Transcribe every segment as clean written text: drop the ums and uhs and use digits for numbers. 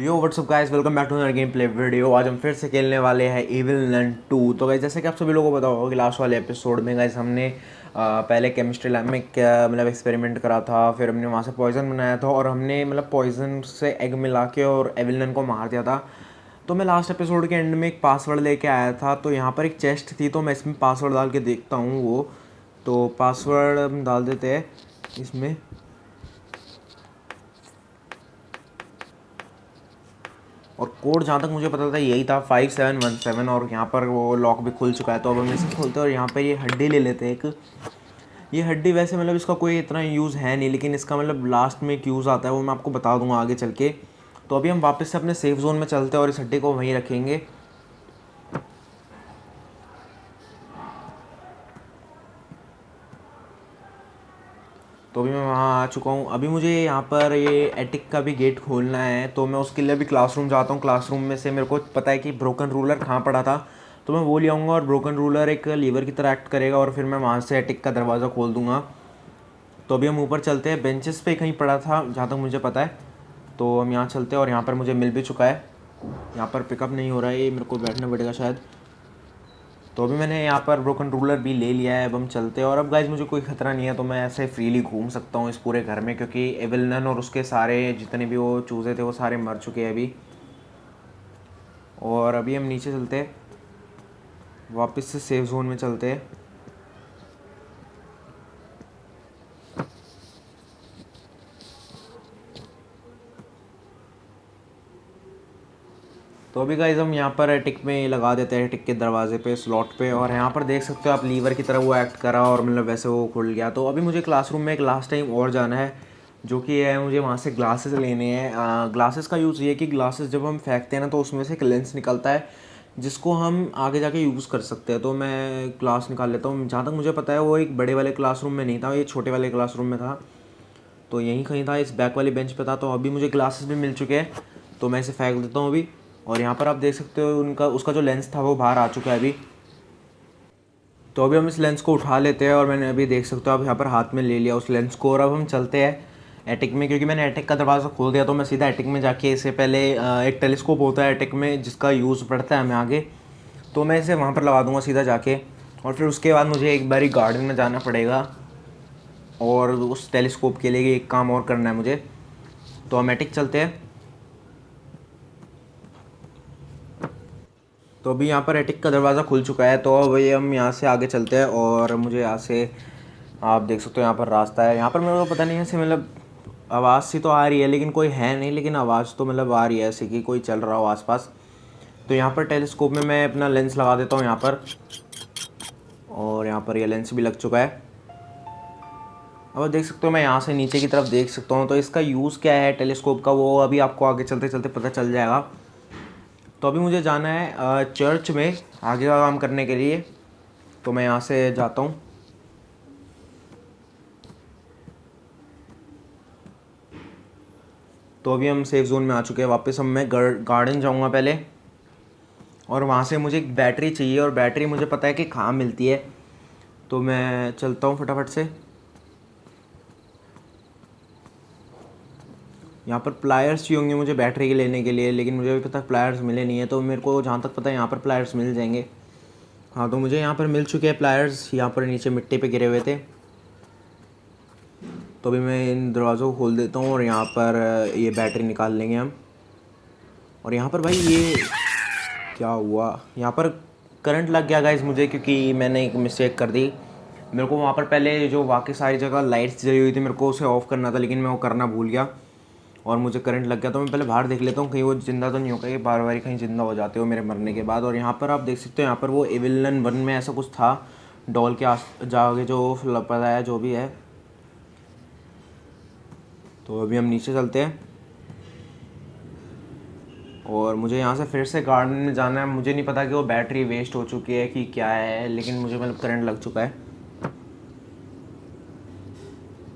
Yo what's up guys, welcome back to another game play video. आज हम फिर से खेलने वाले हैं एविल नन 2। तो गाइस जैसे कि आप सभी लोगों को पता होगा कि लास्ट वाले एपिसोड में गाइस हमने पहले केमिस्ट्री लैब में क्या एक्सपेरिमेंट करा था, फिर हमने वहाँ से पॉइजन बनाया था और हमने पॉइजन से एग मिला के और एविल नन को मार दिया था। तो मैं लास्ट एपिसोड के एंड में एक पासवर्ड लेके आया था, तो यहाँ पर एक चेस्ट थी, तो मैं इसमें पासवर्ड डाल के देखता हूँ। वो तो पासवर्ड हम डाल देते हैं इसमें। और कोड जहाँ तक मुझे पता था यही था 5717, और यहाँ पर वो लॉक भी खुल चुका है। तो अब हम इसे खोलते हैं और यहाँ पर ये हड्डी ले लेते हैं एक। ये हड्डी वैसे इसका कोई इतना यूज़ है नहीं, लेकिन इसका लास्ट में एक यूज़ आता है, वो मैं आपको बता दूंगा आगे चल के। तो अभी हम वापस से अपने सेफ जोन में चलते हैं और इस हड्डी को वहीं रखेंगे। तो अभी मैं वहाँ आ चुका हूँ। अभी मुझे यहाँ पर ये एटिक का भी गेट खोलना है, तो मैं उसके लिए अभी क्लासरूम जाता हूँ। क्लासरूम में से मेरे को पता है कि ब्रोकन रूलर कहाँ पड़ा था, तो मैं वो ले आऊँगा और ब्रोकन रूलर एक लीवर की तरह एक्ट करेगा और फिर मैं वहाँ से एटिक का दरवाज़ा खोल दूँगा। तो अभी हम ऊपर चलते हैं। बेंचेस पे कहीं पड़ा था जहाँ तक मुझे पता है, तो हम यहाँ चलते हैं और यहाँ पर मुझे मिल भी चुका है। यहाँ पर पिकअप नहीं हो रहा है, ये मेरे को बैठना पड़ेगा शायद। तो अभी मैंने यहाँ पर ब्रोकन रूलर भी ले लिया है। अब हम चलते हैं और अब गाइज मुझे कोई ख़तरा नहीं है, तो मैं ऐसे फ्रीली घूम सकता हूँ इस पूरे घर में, क्योंकि एविल नन और उसके सारे जितने भी वो चूज़े थे वो सारे मर चुके हैं अभी। और अभी हम नीचे चलते हैं, वापस से सेफ जोन में चलते हैं। तो अभी गाइज हम यहाँ पर टिक में लगा देते हैं, टिक के दरवाजे पे स्लॉट पे, और यहाँ पर देख सकते हो आप लीवर की तरह वो एक्ट करा और वैसे वो खुल गया। तो अभी मुझे क्लासरूम में एक लास्ट टाइम और जाना है, जो कि है मुझे वहाँ से ग्लासेस लेने हैं। ग्लासेस का यूज़ ये है कि ग्लासेस जब हम फेंकते हैं ना, तो उसमें से एक लेंस निकलता है जिसको हम आगे जाके यूज़ कर सकते हैं। तो मैं ग्लास निकाल लेता हूँ। जहाँ तक मुझे पता है वो एक बड़े वाले क्लासरूम में नहीं था, ये छोटे वाले क्लासरूम में था, तो यहीं कहीं था, इस बैक वाली बेंच पे था। तो अभी मुझे ग्लासेस भी मिल चुके हैं, तो मैं इसे फेंक देता हूँ अभी। और यहाँ पर आप देख सकते हो उनका उसका जो लेंस था वो बाहर आ चुका है अभी। तो अभी हम इस लेंस को उठा लेते हैं और मैंने अभी देख सकते हो आप यहाँ पर हाथ में ले लिया उस लेंस को। और अब हम चलते हैं एटिक में, क्योंकि मैंने एटिक का दरवाज़ा खोल दिया, तो मैं सीधा एटिक में जाके इससे पहले एक टेलीस्कोप होता है एटिक में जिसका यूज़ पड़ता है हमें आगे, तो मैं इसे वहाँ पर लगा दूँगा सीधा जाके। और फिर उसके बाद मुझे एक बारी गार्डन में जाना पड़ेगा और उस टेलीस्कोप के लिए एक काम और करना है मुझे। तो हम एटिक चलते हैं। तो अभी यहाँ पर एटिक का दरवाज़ा खुल चुका है, तो अब ये हम यहाँ से आगे चलते हैं। और मुझे यहाँ से आप देख सकते हो यहाँ पर रास्ता है। यहाँ पर मेरे को पता नहीं है ऐसे आवाज़ सी तो आ रही है, लेकिन कोई है नहीं, लेकिन आवाज़ तो आ रही है ऐसे कि कोई चल रहा हो आसपास। तो यहाँ पर टेलीस्कोप में मैं अपना लेंस लगा देता हूँ यहाँ पर, और यहाँ पर ये लेंस भी लग चुका है। अब देख सकते हो मैं यहाँ से नीचे की तरफ देख सकता हूँ। तो इसका यूज़ क्या है टेलीस्कोप का, वो अभी आपको आगे चलते चलते पता चल जाएगा। तो अभी मुझे जाना है चर्च में आगे का काम करने के लिए, तो मैं यहाँ से जाता हूँ। तो अभी हम सेफ जोन में आ चुके हैं वापस। अब मैं गार्डन जाऊँगा पहले, और वहाँ से मुझे एक बैटरी चाहिए, और बैटरी मुझे पता है कि कहाँ मिलती है, तो मैं चलता हूँ फटाफट से। यहाँ पर प्लायर्स चाहिए होंगे मुझे बैटरी के लेने के लिए, लेकिन मुझे अभी पता प्लायर्स मिले नहीं है। तो मेरे को जहाँ तक पता है यहाँ पर प्लायर्स मिल जाएंगे। हाँ, तो मुझे यहाँ पर मिल चुके हैं प्लायर्स, यहाँ पर नीचे मिट्टी पे गिरे हुए थे। तो अभी मैं इन दरवाज़ों को खोल देता हूँ और यहाँ पर ये बैटरी निकाल लेंगे हम। और यहाँ पर भाई ये क्या हुआ, यहाँ पर करंट लग गया गाइस मुझे, क्योंकि मैंने एक मिस्टेक कर दी। मेरे को वहाँ पर पहले जो बाकी सारी जगह लाइट्स जली हुई थी, मेरे को उसे ऑफ़ करना था, लेकिन मैं वो करना भूल गया और मुझे करंट लग गया। तो मैं पहले बाहर देख लेता हूँ कहीं वो ज़िंदा तो नहीं होगा, कि बार बार कहीं ज़िंदा हो जाते हो मेरे मरने के बाद। और यहाँ पर आप देख सकते हो यहाँ पर वो एविल नन 1 में ऐसा कुछ था, डॉल के आस जाके जो पता है जो भी है। तो अभी हम नीचे चलते हैं और मुझे यहाँ से फिर से गार्डन में जाना है। मुझे नहीं पता कि वो बैटरी वेस्ट हो चुकी है कि क्या है, लेकिन मुझे करंट लग चुका है।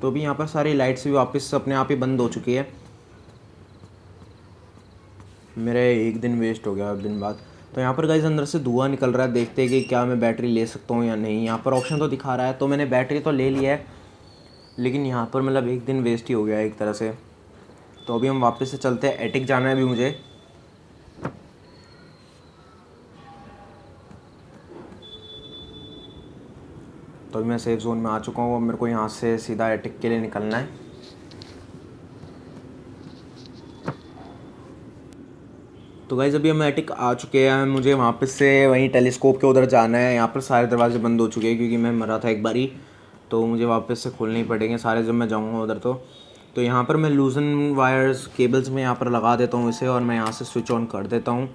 तो अभी यहाँ पर सारी लाइट्स भी वापस अपने आप ही बंद हो चुकी है। मेरा एक दिन वेस्ट हो गया दिन बाद। तो यहाँ पर गाइस अंदर से धुआं निकल रहा है, देखते हैं कि क्या मैं बैटरी ले सकता हूँ या नहीं। यहाँ पर ऑप्शन तो दिखा रहा है, तो मैंने बैटरी तो ले लिया है, लेकिन यहाँ पर एक दिन वेस्ट ही हो गया एक तरह से। तो अभी हम वापस से चलते हैं, एटिक जाना है अभी मुझे। तो अभी मैं सेफ जोन में आ चुका हूँ। अब मेरे को यहाँ से सीधा एटिक के लिए निकलना है। तो गाइस अभी हम एटिक आ चुके हैं। मुझे वापस से वहीं टेलीस्कोप के उधर जाना है। यहाँ पर सारे दरवाजे बंद हो चुके हैं क्योंकि मैं मरा था एक बारी, तो मुझे वापस से खोलने ही पड़ेंगे सारे जब मैं जाऊँगा उधर। तो यहाँ पर मैं लूजन वायर्स केबल्स में यहाँ पर लगा देता हूँ इसे, और मैं यहाँ से स्विच ऑन कर देता हूँ।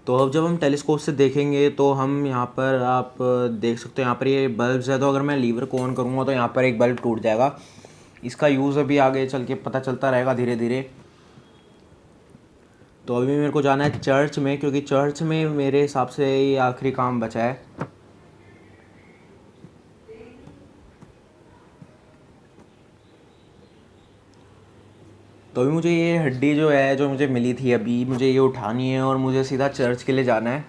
तो अब जब हम टेलीस्कोप से देखेंगे तो हम यहाँ पर आप देख सकते हो यहाँ पर ये बल्ब है। तो अगर मैं लीवर को ऑन करूँगा तो यहाँ पर एक बल्ब टूट जाएगा। इसका यूज़ अभी आगे चल के पता चलता रहेगा धीरे धीरे। तो अभी मेरे को जाना है चर्च में, क्योंकि चर्च में मेरे हिसाब से ये आखिरी काम बचा है। तो अभी मुझे ये हड्डी जो है जो मुझे मिली थी अभी, मुझे ये उठानी है और मुझे सीधा चर्च के लिए जाना है।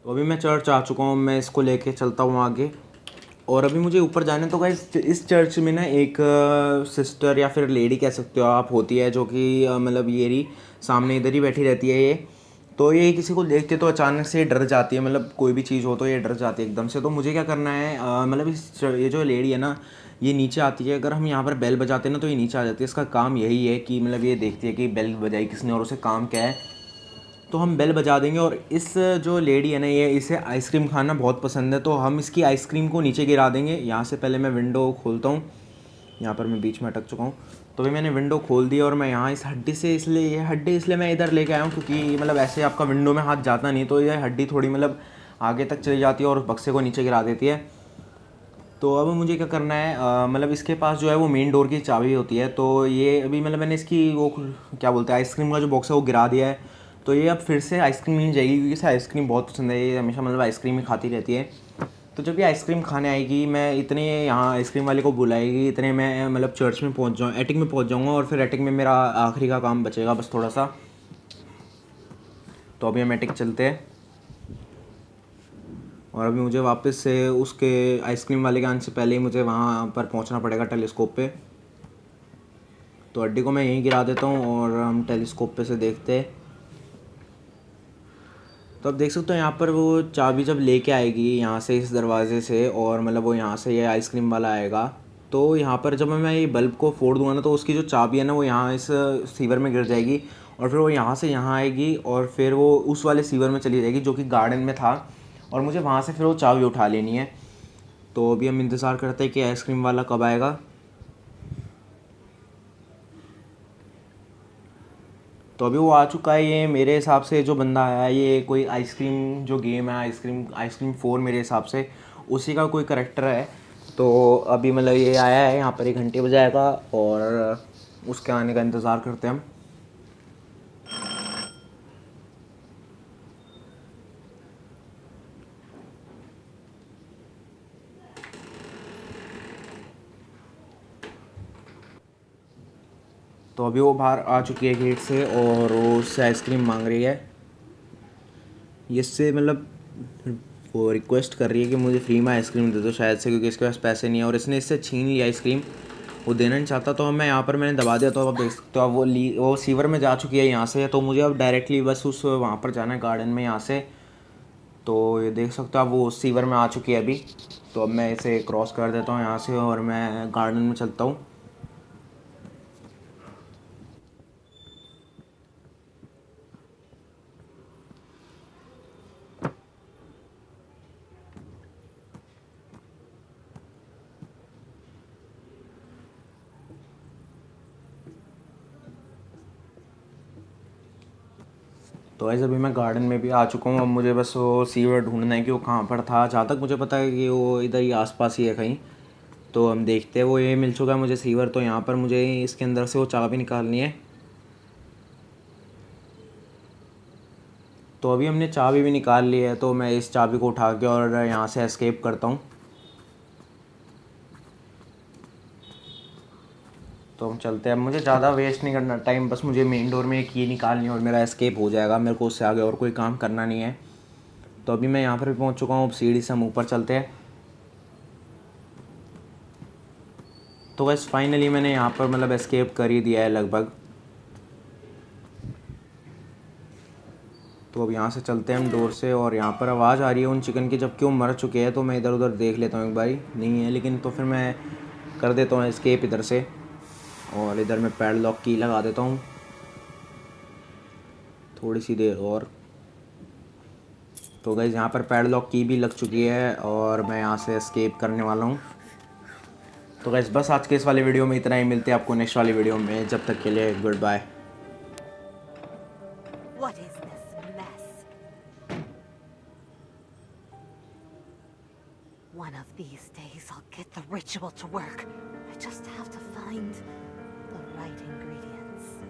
तो अभी मैं चर्च आ चुका हूँ, मैं इसको लेके चलता हूँ आगे। और अभी मुझे ऊपर जाना है। तो गाइस इस चर्च में ना एक सिस्टर या फिर लेडी कह सकते हो आप होती है, जो कि मतलब ये रही सामने इधर ही बैठी रहती है ये। तो ये किसी को देखते तो अचानक से डर जाती है, मतलब कोई भी चीज़ हो तो ये डर जाती है एकदम से। तो मुझे क्या करना है, मतलब ये जो लेडी है ना, ये नीचे आती है। अगर हम यहाँ पर बेल बजाते हैं ना तो ये नीचे आ जाती है। इसका काम यही है कि मतलब ये देखती है कि बेल बजाई किसने और उसे काम क्या है। तो हम बेल बजा देंगे। और इस जो लेडी है ना, ये इसे आइसक्रीम खाना बहुत पसंद है, तो हम इसकी आइसक्रीम को नीचे गिरा देंगे। यहाँ से पहले मैं विंडो खोलता हूँ। यहाँ पर मैं बीच में अटक चुका हूँ। तो भी मैंने विंडो खोल दी और मैं यहाँ इस हड्डी से, इसलिए ये हड्डी इसलिए मैं इधर लेके आया हूँ क्योंकि मतलब ऐसे आपका विंडो में हाथ जाता नहीं, तो ये हड्डी थोड़ी मतलब आगे तक चली जाती है और बक्से को नीचे गिरा देती है। तो अब मुझे क्या करना है, मतलब इसके पास जो है वो मेन डोर की चाबी होती है। तो ये अभी मतलब मैंने इसकी वो क्या बोलते हैं आइसक्रीम का जो बॉक्स है वो गिरा दिया है। तो ये अब फिर से आइसक्रीम नहीं जाएगी क्योंकि इसे आइसक्रीम बहुत पसंद है। ये हमेशा मतलब आइसक्रीम ही खाती रहती है। तो जब ये आइसक्रीम खाने आएगी, मैं इतने यहाँ आइसक्रीम वाले को बुलाएगी, इतने मैं मतलब चर्च में पहुँच जाऊँ, एटिक में पहुँच जाऊँगा। और फिर एटिक में मेरा आखिरी का काम बचेगा बस थोड़ा सा। तो अभी हम एटिक चलते हैं। और अभी मुझे वापस से उसके आइसक्रीम वाले के आने से पहले ही मुझे वहाँ पर पहुँचना पड़ेगा टेलीस्कोप पे। तो हड्डी को मैं यहीं गिरा देता हूँ और हम टेलीस्कोप पे से देखते हैं। तो अब देख सकते हो यहाँ पर वो चाबी जब लेके आएगी यहाँ से इस दरवाजे से, और मतलब वो यहाँ से ये आइसक्रीम वाला आएगा। तो यहाँ पर जब मैं ये बल्ब को फोड़ दूँगा ना, तो उसकी जो चाबी है ना वो यहाँ इस सीवर में गिर जाएगी। और फिर वो यहाँ से यहाँ आएगी और फिर वो उस वाले सीवर में चली जाएगी जो कि गार्डन में था, और मुझे वहाँ से फिर वो चाबी उठा लेनी है। तो अभी हम इंतज़ार करते हैं कि आइसक्रीम वाला कब आएगा। तो अभी वो आ चुका है। ये मेरे हिसाब से जो बंदा आया है, ये कोई आइसक्रीम जो गेम है आइसक्रीम 4 मेरे हिसाब से उसी का कोई करेक्टर है। तो अभी मतलब ये आया है यहाँ पर, 1 घंटे बजाएगा और उसके आने का इंतज़ार करते हैं हम। तो अभी वो बाहर आ चुकी है गेट से और वो उससे आइसक्रीम मांग रही है। ये इससे मतलब वो रिक्वेस्ट कर रही है कि मुझे फ्री में आइसक्रीम दे दो शायद से, क्योंकि इसके पास पैसे नहीं है और इसने इससे छीन ली आइसक्रीम। वो देना नहीं चाहता। तो मैं यहाँ पर मैंने दबा दिया। तो अब देख सकते हो अब वो सीवर में जा चुकी है यहाँ से। तो मुझे अब डायरेक्टली बस उस वहाँ पर जाना है गार्डन में यहाँ से। तो ये देख सकते हो अब वो सीवर में आ चुकी है अभी। तो अब मैं इसे क्रॉस कर देता हूँ यहाँ से और मैं गार्डन में चलता हूँ। तो ऐसे अभी मैं गार्डन में भी आ चुका हूँ। अब मुझे बस वो सीवर ढूंढना है कि वो कहाँ पर था। जहाँ तक मुझे पता है कि वो इधर ही आसपास ही है कहीं। तो हम देखते हैं। वो ये मिल चुका है मुझे सीवर। तो यहाँ पर मुझे इसके अंदर से वो चाबी निकालनी है। तो अभी हमने चाबी भी निकाल ली है। तो मैं इस चाबी को उठा के और यहाँ से एस्केप करता हूँ। तो हम चलते हैं। अब मुझे ज़्यादा वेस्ट नहीं करना टाइम, बस मुझे मेन डोर में एक की निकालनी है और मेरा एस्केप हो जाएगा। मेरे को उससे आगे और कोई काम करना नहीं है। तो अभी मैं यहाँ पर भी पहुँच चुका हूँ। अब सीढ़ी से हम ऊपर चलते हैं। तो गाइस फाइनली मैंने यहाँ पर मतलब एस्केप कर ही दिया है लगभग। तो अब यहाँ से चलते हैं हम डोर से, और यहाँ पर आवाज़ आ रही है उन चिकन की, जबकि वो मर चुके हैं। तो मैं इधर उधर देख लेता हूँ एक बारी, नहीं है लेकिन, तो फिर मैं कर देता हूँ एस्केप इधर से, और इधर मैं पैडलॉक की लगा देता हूँ थोड़ी सी देर और। तो गाइस यहाँ पर पैडलॉक की भी लग चुकी है और मैं यहाँ से एस्केप करने वाला हूँ। तो गाइस बस आज के इस वाले वीडियो में इतना ही, मिलते हैं आपको नेक्स्ट वाली वीडियो में, जब तक के लिए goodbye. What is this mess? One of these days I'll get the ritual to work. I just have to find the right ingredients.